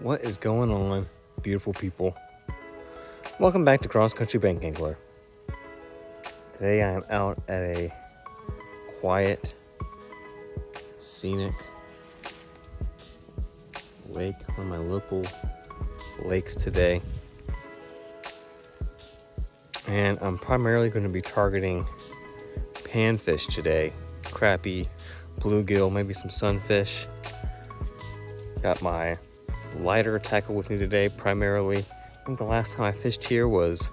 What is going on, beautiful people? Welcome back to Cross Country Bank Angler. Today I am out at a quiet, scenic lake, one of my local lakes today. And I'm primarily going to be targeting panfish today. Crappie, bluegill, maybe some sunfish. Got my lighter tackle with me today primarily. I think the last time I fished here was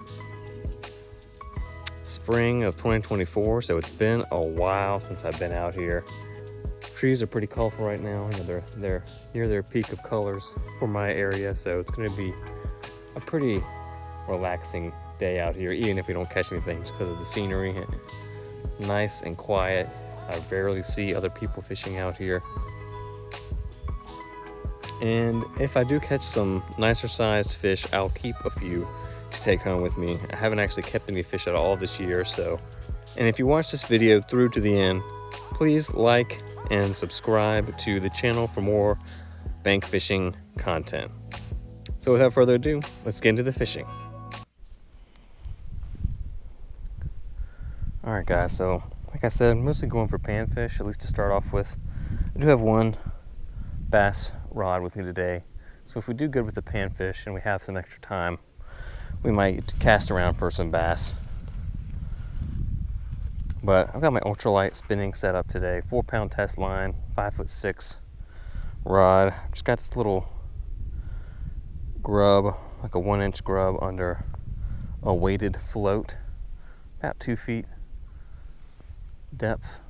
spring of 2024, so it's been a while since I've been out here. Trees are pretty colorful right now. You know, they're near their peak of colors for my area, so it's going to be a pretty relaxing day out here, even if we don't catch anything, just because of the scenery. Nice and quiet. I rarely see other people fishing out here. And if I do catch some nicer sized fish, I'll keep a few to take home with me. I haven't actually kept any fish at all this year, so. And if you watch this video through to the end, please like and subscribe to the channel for more bank fishing content. So without further ado, let's get into the fishing. All right, guys, so like I said, I'm mostly going for panfish, at least to start off with. I do have one bass rod with me today, so if we do good with the panfish and we have some extra time, we might cast around for some bass. But I've got my ultralight spinning set up today, 4-pound test line, 5'6" rod. Just got this little grub, like a 1-inch grub under a weighted float, about 2 feet depth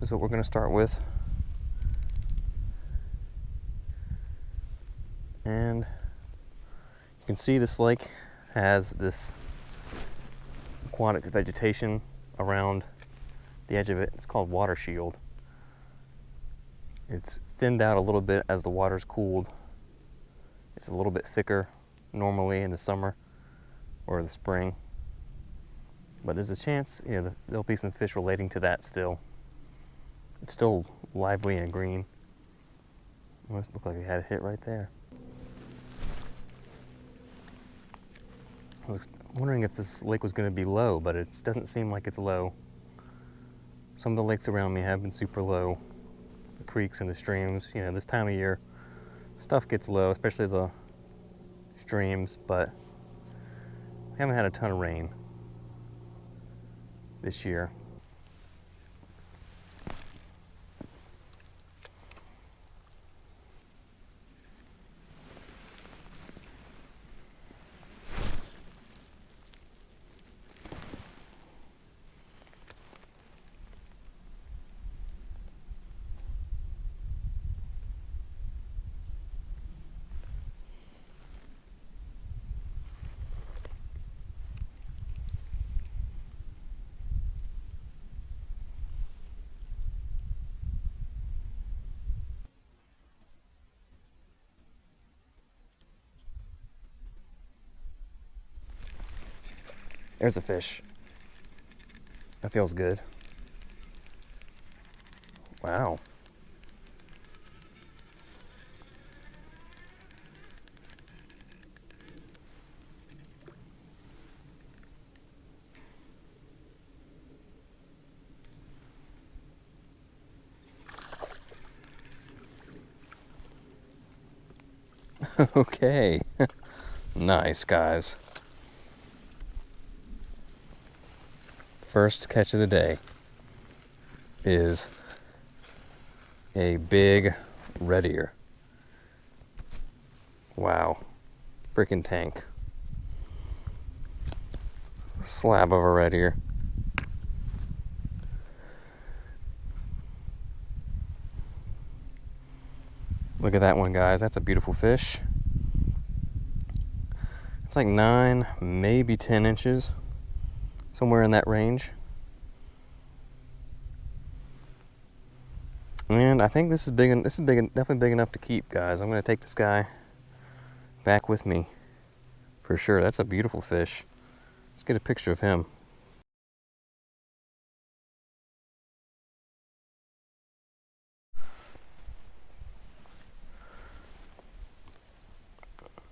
is what we're going to start with. And you can see this lake has this aquatic vegetation around the edge of it. It's called water shield. It's thinned out a little bit as the water's cooled. It's a little bit thicker normally in the summer or the spring. But there's a chance, you know, there'll be some fish relating to that still. It's still lively and green. Must look like we had a hit right there. I was wondering if this lake was going to be low, but it doesn't seem like it's low. Some of the lakes around me have been super low. The creeks and the streams, you know, this time of year, stuff gets low, especially the streams, but we haven't had a ton of rain this year. There's a fish. That feels good. Wow. Okay. Nice, guys. First catch of the day is a big redear. Wow. Freaking tank. Slab of a redear. Look at that one, guys. That's a beautiful fish. It's like 9, maybe 10 inches. Somewhere in that range. And I think this is big. This is big, definitely big enough to keep, guys. I'm going to take this guy back with me for sure. That's a beautiful fish. Let's get a picture of him.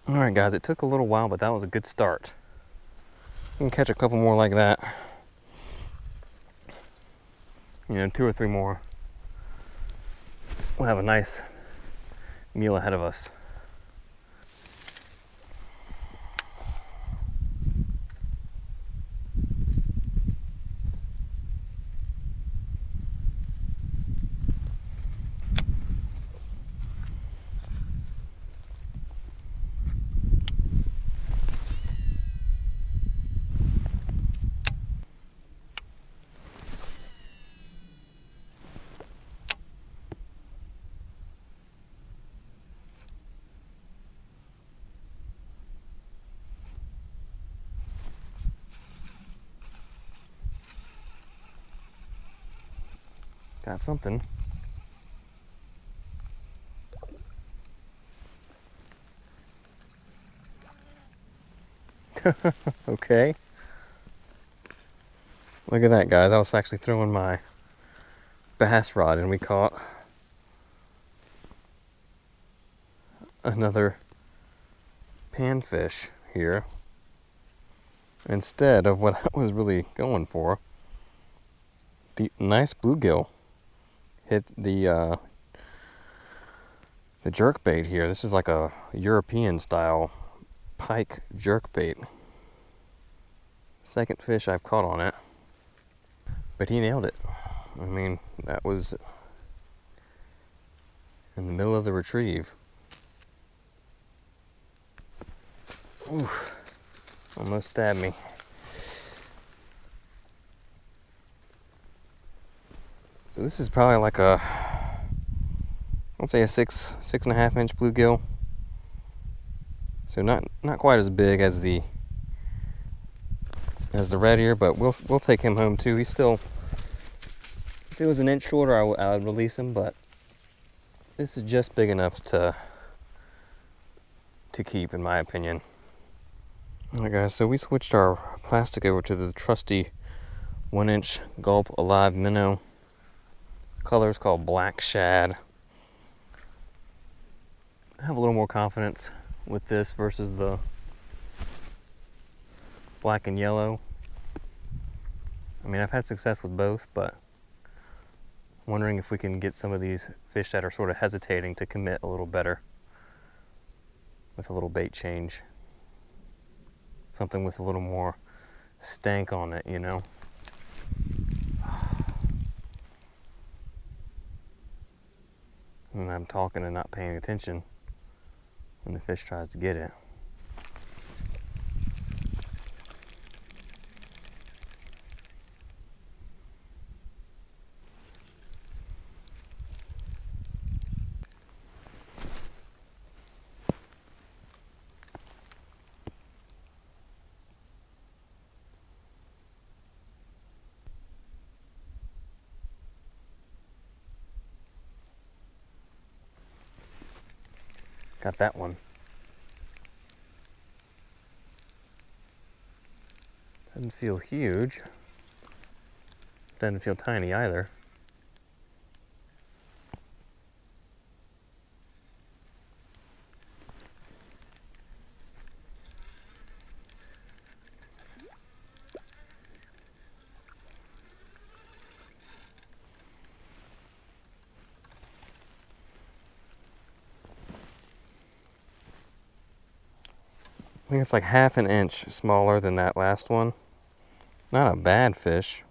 All right, guys, it took a little while, but that was a good start. We can catch a couple more like that. You know, 2 or 3 more. We'll have a nice meal ahead of us. Got something. Okay. Look at that, guys. I was actually throwing my bass rod and we caught another panfish here instead of what I was really going for. The nice bluegill hit the jerk bait here. This is like a European style pike jerk bait. Second fish I've caught on it, but he nailed it. I mean, that was in the middle of the retrieve. Oof, almost stabbed me. So this is probably like a, I'd say a 6.5 inch bluegill. So not quite as big as the red ear, but we'll take him home too. He's still, if it was an inch shorter, I would release him, but this is just big enough to keep, in my opinion. All right, guys, so we switched our plastic over to the trusty 1-inch Gulp Alive minnow. Color is called Black Shad. I have a little more confidence with this versus the black and yellow. I mean, I've had success with both, but I'm wondering if we can get some of these fish that are sort of hesitating to commit a little better with a little bait change. Something with a little more stank on it, you know? And I'm talking and not paying attention when the fish tries to get it. Got that one. Doesn't feel huge. Doesn't feel tiny either. I think it's like 1/2 inch smaller than that last one. Not a bad fish,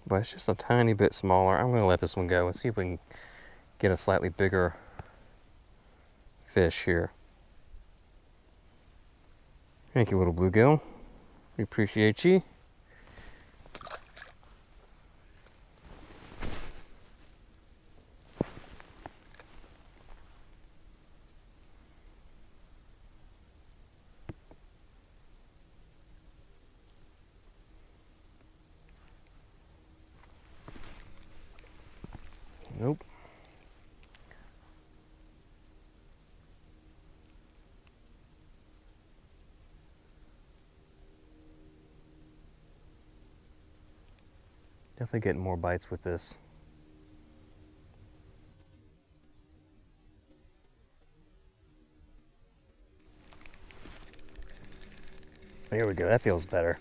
but it's just a tiny bit smaller. I'm gonna let this one go and see if we can get a slightly bigger fish here. Thank you, little bluegill. We appreciate you. Nope. Definitely getting more bites with this. There we go, that feels better.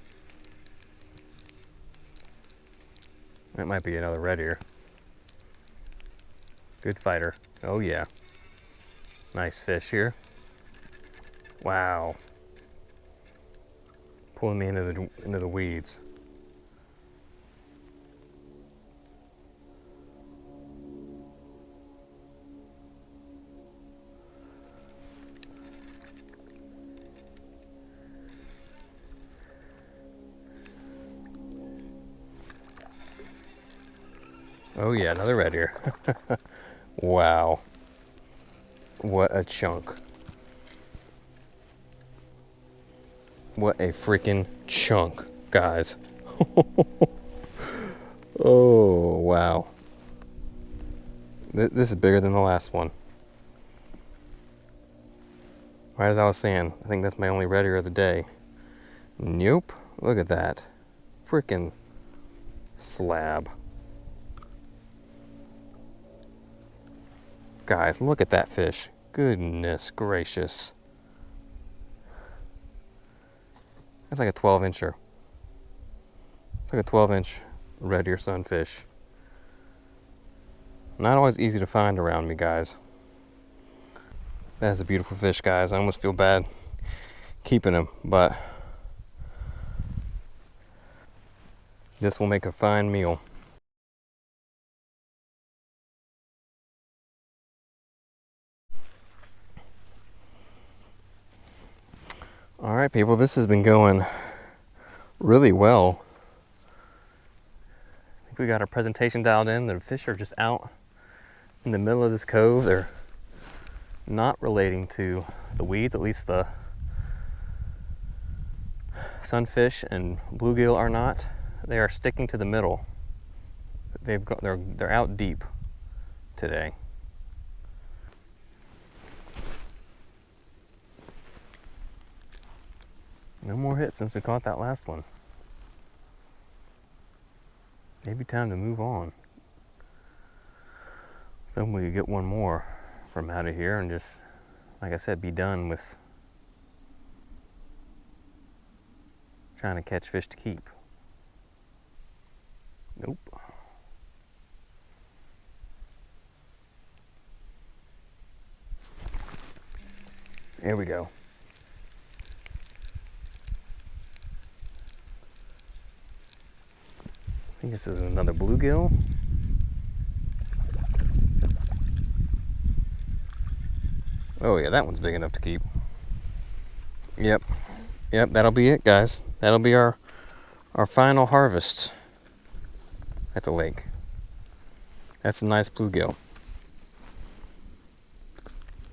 That might be another red ear. Good fighter. Oh yeah. Nice fish here. Wow. Pulling me into the weeds. Oh yeah, another red ear. Wow. What a chunk. What a freaking chunk, guys. Oh, wow. This is bigger than the last one. Right as I was saying, I think that's my only red ear of the day. Nope. Look at that. Freaking slab. Guys, look at that fish. Goodness gracious. That's like a 12-incher. It's like a 12-inch red ear sunfish. Not always easy to find around me, guys. That's a beautiful fish, guys. I almost feel bad keeping him, but this will make a fine meal. All right, people, this has been going really well. I think we got our presentation dialed in. The fish are just out in the middle of this cove. They're not relating to the weeds, at least the sunfish and bluegill are not. They are sticking to the middle. They're out deep today. No more hits since we caught that last one. Maybe time to move on. So we could get one more from out of here and just, like I said, be done with trying to catch fish to keep. Nope. There we go. I think this is another bluegill. Oh yeah, that one's big enough to keep. Yep, that'll be it, guys. That'll be our final harvest at the lake. That's a nice bluegill.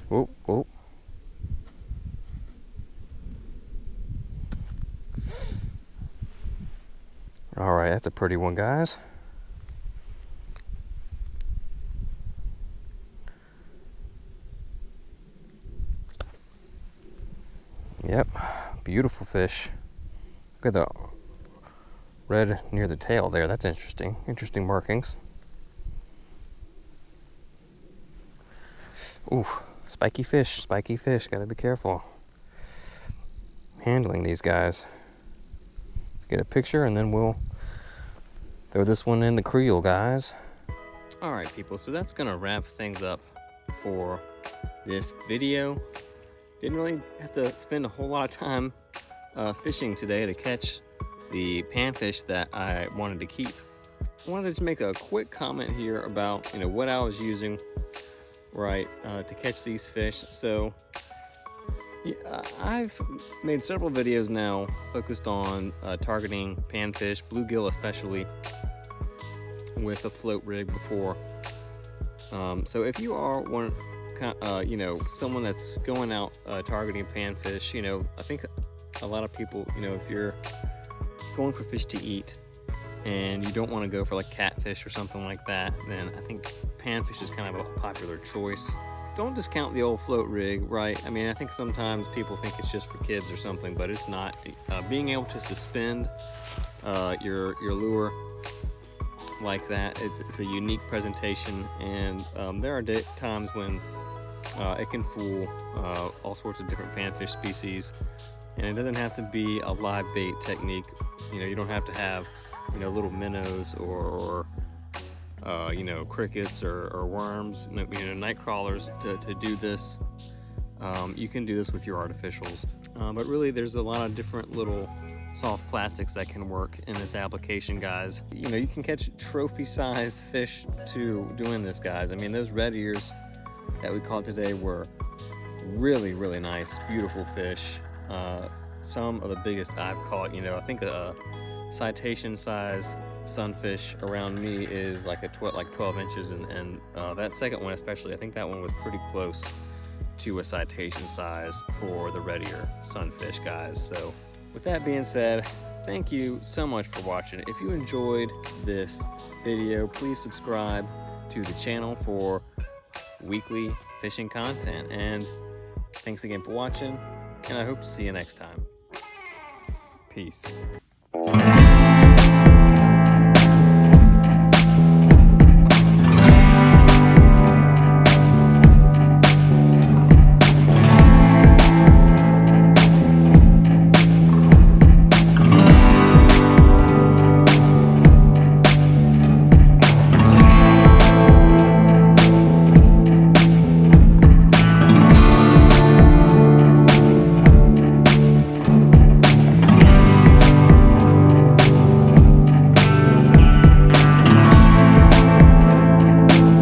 Whoop, whoop. All right, that's a pretty one, guys. Yep, beautiful fish. Look at the red near the tail there. That's interesting. Interesting markings. Ooh, spiky fish, spiky fish. Gotta be careful handling these guys. Get a picture and then we'll throw this one in the creel, guys. All right, people, so that's gonna wrap things up for this video. Didn't really have to spend a whole lot of time fishing today to catch the panfish that I wanted to keep. I wanted to just make a quick comment here about what I was using to catch these fish. So yeah, I've made several videos now focused on targeting panfish, bluegill especially, with a float rig before. So if you are someone that's going out targeting panfish, I think a lot of people, if you're going for fish to eat and you don't want to go for like catfish or something like that, then I think panfish is kind of a popular choice. Don't discount the old float rig, right? I mean, I think sometimes people think it's just for kids or something, but it's not. Being able to suspend your lure like that, it's a unique presentation, and there are times when it can fool all sorts of different panfish species. And it doesn't have to be a live bait technique. You know, you don't have to have, you know, little minnows or you know, crickets or worms, you know, night crawlers to do this. You can do this with your artificials. But really, there's a lot of different little soft plastics that can work in this application, guys. You know, you can catch trophy-sized fish too doing this, guys. I mean, those red ears that we caught today were really, really nice, beautiful fish. Some of the biggest I've caught. You know, I think a citation-sized sunfish around me is like 12 inches, and that second one especially, I think that one was pretty close to a citation size for the red ear sunfish, guys. So with that being said, thank you so much for watching. If you enjoyed this video, please subscribe to the channel for weekly fishing content. And thanks again for watching, and I hope to see you next time. Peace.